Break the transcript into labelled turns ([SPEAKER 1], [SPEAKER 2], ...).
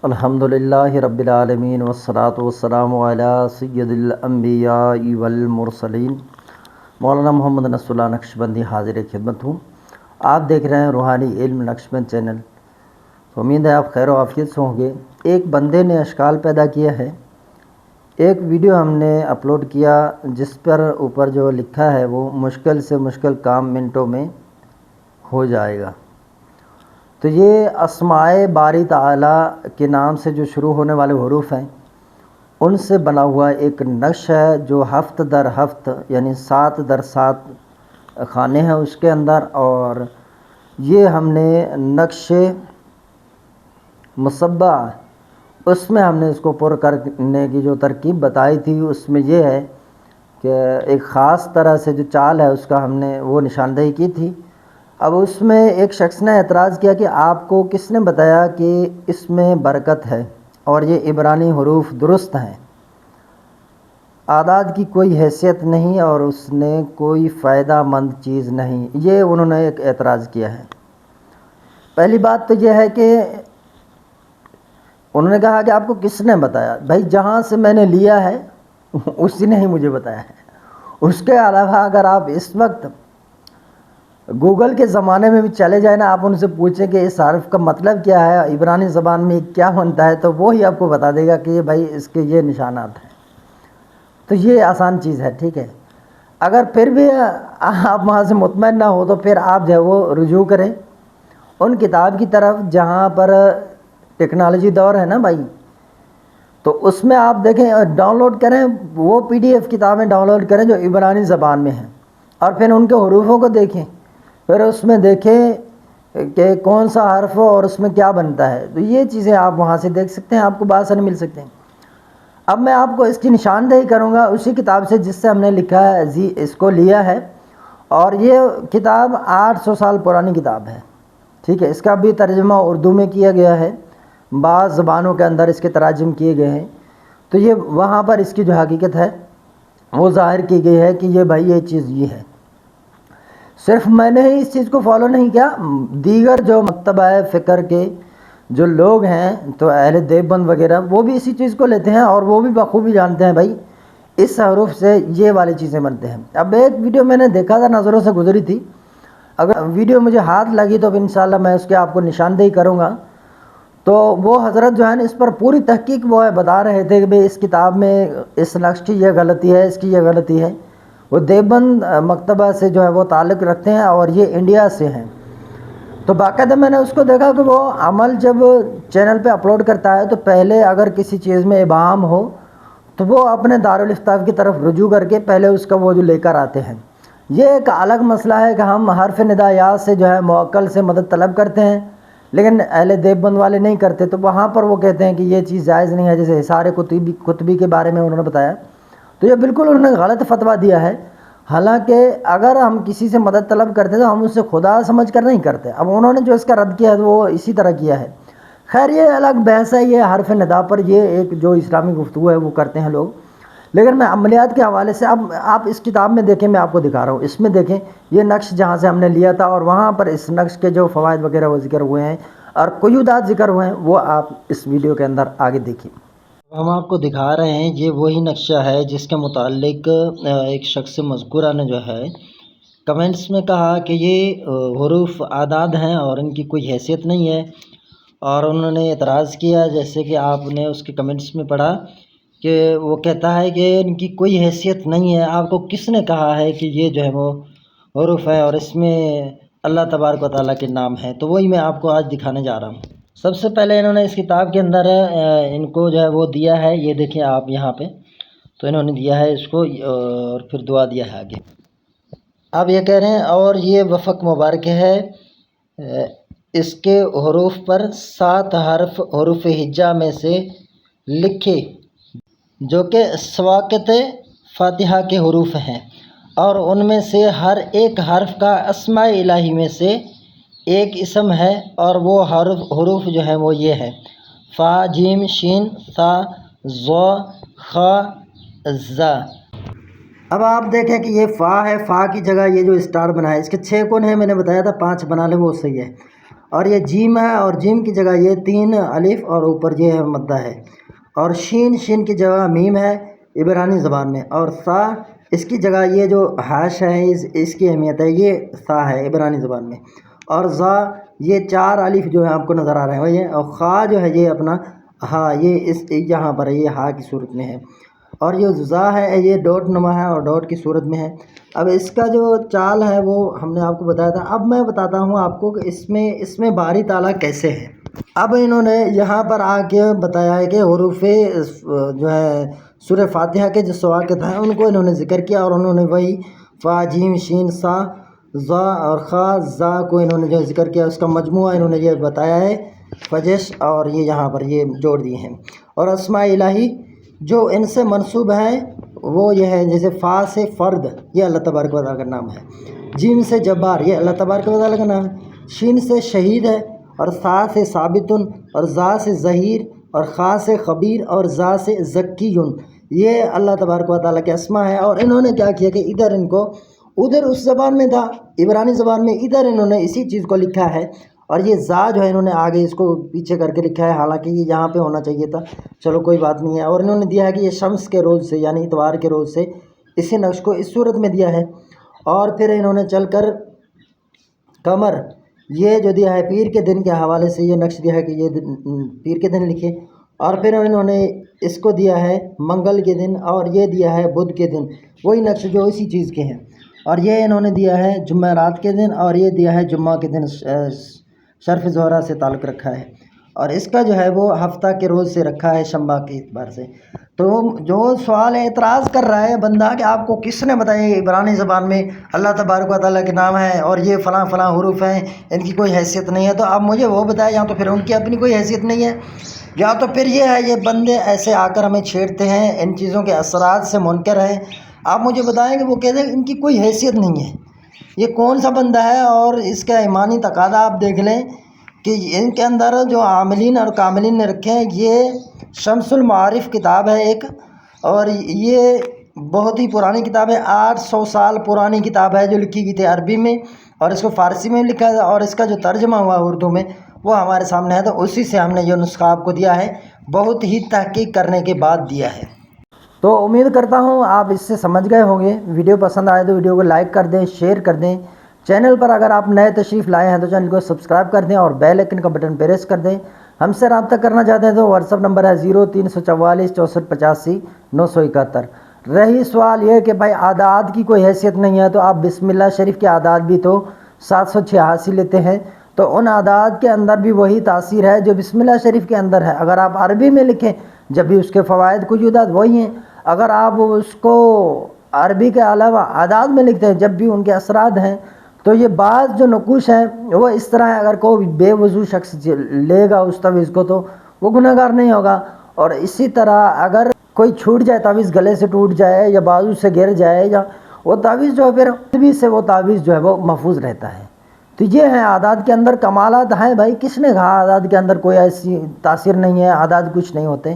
[SPEAKER 1] الحمدللہ رب العالمین والصلاة والسلام علی سید الانبیاء والمرسلین۔ مولانا محمد نصر اللہ نقشبندی حاضر خدمت ہوں۔ آپ دیکھ رہے ہیں روحانی علم نقشبند چینل۔ تو امید ہے آپ خیر و عافیت سے ہوں گے۔ ایک بندے نے اشکال پیدا کیا ہے، ایک ویڈیو ہم نے اپلوڈ کیا جس پر اوپر جو لکھا ہے وہ مشکل سے مشکل کام منٹوں میں ہو جائے گا۔ تو یہ اسماء باری تعالی کے نام سے جو شروع ہونے والے حروف ہیں ان سے بنا ہوا ایک نقش ہے جو ہفت در ہفت یعنی 7 در 7 خانے ہیں اس کے اندر، اور یہ ہم نے نقش مصبع اس میں ہم نے اس کو پر کرنے کی جو ترکیب بتائی تھی اس میں یہ ہے کہ ایک خاص طرح سے جو چال ہے اس کا ہم نے وہ نشاندہی کی تھی۔ اب اس میں ایک شخص نے اعتراض کیا کہ آپ کو کس نے بتایا کہ اس میں برکت ہے اور یہ عبرانی حروف درست ہیں، اعداد کی کوئی حیثیت نہیں اور اس نے کوئی فائدہ مند چیز نہیں، یہ انہوں نے ایک اعتراض کیا ہے۔ پہلی بات تو یہ ہے کہ انہوں نے کہا کہ آپ کو کس نے بتایا؟ بھائی جہاں سے میں نے لیا ہے اسی نے ہی مجھے بتایا ہے۔ اس کے علاوہ اگر آپ اس وقت گوگل کے زمانے میں بھی چلے جائیں نا، آپ ان سے پوچھیں کہ اس حرف کا مطلب کیا ہے، عبرانی زبان میں کیا بنتا ہے، تو وہی آپ کو بتا دے گا کہ بھائی اس کے یہ نشانات ہیں۔ تو یہ آسان چیز ہے، ٹھیک ہے۔ اگر پھر بھی آپ وہاں سے مطمئن نہ ہو تو پھر آپ جو ہے وہ رجوع کریں ان کتاب کی طرف جہاں پر ٹیکنالوجی دور ہے نا بھائی، تو اس میں آپ دیکھیں ڈاؤن لوڈ کریں، وہ PDF کتابیں ڈاؤن لوڈ کریں جو عبرانی زبان میں ہیں، اور پھر ان کے حروفوں کو دیکھیں، پھر اس میں دیکھیں کہ کون سا حرف ہو اور اس میں کیا بنتا ہے۔ تو یہ چیزیں آپ وہاں سے دیکھ سکتے ہیں، آپ کو بآسانی مل سکتے ہیں۔ اب میں آپ کو اس کی نشاندہی کروں گا اسی کتاب سے جس سے ہم نے لکھا ہے، اس کو لیا ہے، اور یہ کتاب 800 سال پرانی کتاب ہے، ٹھیک ہے۔ اس کا بھی ترجمہ اردو میں کیا گیا ہے، بعض زبانوں کے اندر اس کے تراجم کیے گئے ہیں۔ تو یہ وہاں پر اس کی جو حقیقت ہے وہ ظاہر کی گئی ہے کہ یہ بھائی یہ چیز یہ ہے۔ صرف میں نے ہی اس چیز کو فالو نہیں کیا، دیگر جو مکتبہ فکر کے جو لوگ ہیں تو اہل دیوبند وغیرہ وہ بھی اسی چیز کو لیتے ہیں اور وہ بھی بخوبی جانتے ہیں بھائی اس حروف سے یہ والی چیزیں بنتے ہیں۔ اب ایک ویڈیو میں نے دیکھا تھا، نظروں سے گزری تھی، اگر ویڈیو مجھے ہاتھ لگی تو انشاءاللہ میں اس کے آپ کو نشاندہی کروں گا۔ تو وہ حضرت جو ہے نا اس پر پوری تحقیق وہ بتا رہے تھے کہ بھئی اس کتاب میں اس نقش کی یہ غلطی ہے، اس کی یہ غلطی ہے۔ وہ دیوبند مکتبہ سے جو ہے وہ تعلق رکھتے ہیں اور یہ انڈیا سے ہیں۔ تو باقاعدہ میں نے اس کو دیکھا کہ وہ عمل جب چینل پہ اپلوڈ کرتا ہے تو پہلے اگر کسی چیز میں ابہام ہو تو وہ اپنے دارالفتاء کی طرف رجوع کر کے پہلے اس کا وہ جو لے کر آتے ہیں۔ یہ ایک الگ مسئلہ ہے کہ ہم حرف ندایات سے جو ہے موکل سے مدد طلب کرتے ہیں لیکن اہل دیوبند والے نہیں کرتے، تو وہاں پر وہ کہتے ہیں کہ یہ چیز جائز نہیں ہے، جیسے حصار قطبی کے بارے میں انہوں نے بتایا۔ تو یہ بالکل انہوں نے غلط فتویٰ دیا ہے، حالانکہ اگر ہم کسی سے مدد طلب کرتے ہیں تو ہم اس سے خدا سمجھ کر نہیں کرتے۔ اب انہوں نے جو اس کا رد کیا ہے وہ اسی طرح کیا ہے۔ خیر یہ الگ بحث ہے، یہ حرف ندا پر یہ ایک جو اسلامی گفتگو ہے وہ کرتے ہیں لوگ، لیکن میں عملیات کے حوالے سے اب آپ اس کتاب میں دیکھیں، میں آپ کو دکھا رہا ہوں، اس میں دیکھیں یہ نقش جہاں سے ہم نے لیا تھا اور وہاں پر اس نقش کے جو فوائد وغیرہ وہ ذکر ہوئے ہیں اور قیودات ذکر ہوئے ہیں وہ آپ اس ویڈیو کے اندر آگے دیکھیں۔ ہم آپ کو دکھا رہے ہیں یہ وہی نقشہ ہے جس کے متعلق ایک شخص مذکورہ نے جو ہے کمنٹس میں کہا کہ یہ حروف اعداد ہیں اور ان کی کوئی حیثیت نہیں ہے، اور انہوں نے اعتراض کیا جیسے کہ آپ نے اس کے کمنٹس میں پڑھا کہ وہ کہتا ہے کہ ان کی کوئی حیثیت نہیں ہے، آپ کو کس نے کہا ہے کہ یہ جو ہے وہ حروف ہے اور اس میں اللہ تبارک و تعالیٰ کے نام ہے؟ تو وہی میں آپ کو آج دکھانے جا رہا ہوں۔ سب سے پہلے انہوں نے اس کتاب کے اندر ان کو جو ہے وہ دیا ہے، یہ دیکھیں آپ یہاں پہ، تو انہوں نے دیا ہے اس کو اور پھر دعا دیا ہے آگے۔ اب یہ کہہ رہے ہیں اور یہ وفق مبارک ہے، اس کے حروف پر 7 حرف حروف ہجا میں سے لکھے جو کہ سواقت فاتحہ کے حروف ہیں، اور ان میں سے ہر ایک حرف کا اسماء الہی میں سے ایک اسم ہے، اور وہ حروف جو ہیں وہ یہ ہے: فا، جیم، شین، ثا، ظا، خا، زا۔ اب آپ دیکھیں کہ یہ فا ہے، فا کی جگہ یہ جو اسٹار بنا ہے اس کے 6 کون ہیں، میں نے بتایا تھا 5 بنا لیں وہ صحیح ہے، اور یہ جیم ہے، اور جیم کی جگہ یہ 3 الف اور اوپر یہ ہے مدہ ہے، اور شین کی جگہ میم ہے عبرانی زبان میں، اور سا اس کی جگہ یہ جو ہاش ہے اس کی اہمیت ہے، یہ سا ہے عبرانی زبان میں، اور زا یہ 4 الف جو ہے آپ کو نظر آ رہے ہیں یہ، اور خا جو ہے یہ اپنا ہا، یہ اس یہاں پر ہے، یہ ہا کی صورت میں ہے، اور یہ زا ہے یہ ڈاٹ نما ہے اور ڈاٹ کی صورت میں ہے۔ اب اس کا جو چال ہے وہ ہم نے آپ کو بتایا تھا، اب میں بتاتا ہوں آپ کو کہ اس میں باری تعالیٰ کیسے ہے۔ اب انہوں نے یہاں پر آ کے بتایا ہے کہ حروف جو ہے سورہ فاتحہ کے جو سواقت ہیں ان کو انہوں نے ذکر کیا، اور انہوں نے وہی فا جیم شین سا زا اور خا زا کو انہوں نے جو ذکر کیا، اس کا مجموعہ انہوں نے یہ بتایا ہے فجش، اور یہ یہاں پر یہ جوڑ دیے ہیں۔ اور اسماء الہی جو ان سے منسوب ہیں وہ یہ ہے، جیسے فا سے فرد یہ اللہ تبارک و تعالیٰ کا نام ہے، جیم سے جبار یہ اللہ تبارک و تعالیٰ کا نام ہے، شین سے شہید ہے، اور سا سے ثابتن، اور زا سے ظہیر، اور خا سے خبیر، اور زا سے ذکیٌ، یہ اللہ تبارک و تعالیٰ کے اسماء ہیں۔ اور انہوں نے کیا کیا کہ ادھر ان کو ادھر اس زبان میں تھا عبرانی زبان میں، ادھر انہوں نے اسی چیز کو لکھا ہے، اور یہ زا جو ہے انہوں نے آگے اس کو پیچھے کر کے لکھا ہے، حالانکہ یہ یہاں پہ ہونا چاہیے تھا، چلو کوئی بات نہیں ہے۔ اور انہوں نے دیا ہے کہ یہ شمس کے روز سے یعنی اتوار کے روز سے اسی نقش کو اس صورت میں دیا ہے، اور پھر انہوں نے چل کر قمر یہ جو دیا ہے پیر کے دن کے حوالے سے یہ نقش دیا ہے کہ یہ پیر کے دن لکھے، اور پھر انہوں نے اس کو دیا ہے منگل کے دن، اور یہ دیا ہے بدھ کے دن، وہی نقش جو اسی چیز کے ہیں، اور یہ انہوں نے دیا ہے جمعرات کے دن، اور یہ دیا ہے جمعہ کے دن، شرف زہرہ سے تعلق رکھا ہے، اور اس کا جو ہے وہ ہفتہ کے روز سے رکھا ہے شنبہ کے اعتبار سے۔ تو جو سوال اعتراض کر رہا ہے بندہ کہ آپ کو کس نے بتایا عبرانی زبان میں اللہ تبارک و تعالیٰ کے نام ہے اور یہ فلاں فلاں حروف ہیں، ان کی کوئی حیثیت نہیں ہے، تو آپ مجھے وہ بتائیں، یا تو پھر ان کی اپنی کوئی حیثیت نہیں ہے، یا تو پھر یہ ہے یہ بندے ایسے آ کر ہمیں چھیڑتے ہیں، ان چیزوں کے اثرات سے منکر ہیں۔ آپ مجھے بتائیں کہ وہ کہتے ہیں ان کی کوئی حیثیت نہیں ہے، یہ کون سا بندہ ہے؟ اور اس کا ایمانی تقاضا آپ دیکھ لیں کہ ان کے اندر جو عاملین اور کاملین نے رکھے ہیں، یہ شمس المعارف کتاب ہے ایک، اور یہ بہت ہی پرانی کتاب ہے، 800 سال پرانی کتاب ہے جو لکھی گئی تھی عربی میں، اور اس کو فارسی میں لکھا ہے، اور اس کا جو ترجمہ ہوا اردو میں وہ ہمارے سامنے ہے، تو اسی سے ہم نے یہ نسخہ آپ کو دیا ہے، بہت ہی تحقیق کرنے کے بعد دیا ہے۔ تو امید کرتا ہوں آپ اس سے سمجھ گئے ہوں گے۔ ویڈیو پسند آئے تو ویڈیو کو لائک کر دیں، شیئر کر دیں، چینل پر اگر آپ نئے تشریف لائے ہیں تو چینل کو سبسکرائب کر دیں اور بیل آئکن کا بٹن پریس کر دیں۔ ہم سے رابطہ کرنا چاہتے ہیں تو واٹس ایپ نمبر ہے 0344 6485 971۔ رہی سوال یہ کہ بھائی اعداد کی کوئی حیثیت نہیں ہے، تو آپ بسم اللہ شریف کے اعداد بھی تو 786 لیتے ہیں، تو ان اعداد کے اندر بھی وہی تاثیر ہے جو بسم اللہ شریف کے اندر ہے۔ اگر آپ عربی میں لکھیں جب بھی اس کے فوائد وجودات وہی ہیں، اگر آپ اس کو عربی کے علاوہ اعداد میں لکھتے ہیں جب بھی ان کے اثرات ہیں، تو یہ بعض جو نقوش ہیں وہ اس طرح ہے، اگر کوئی بے وضو شخص لے گا اس تعویذ کو تو وہ گناہ گار نہیں ہوگا، اور اسی طرح اگر کوئی چھوٹ جائے تعویذ، گلے سے ٹوٹ جائے یا بازو سے گر جائے، یا وہ تعویذ جو ہے پھر بھی سے وہ تعویذ جو ہے وہ محفوظ رہتا ہے۔ تو یہ ہیں اعداد کے اندر کمالات ہیں۔ بھائی کس نے کہا اعداد کے اندر کوئی ایسی تاثیر نہیں ہے، اعداد کچھ نہیں ہوتے؟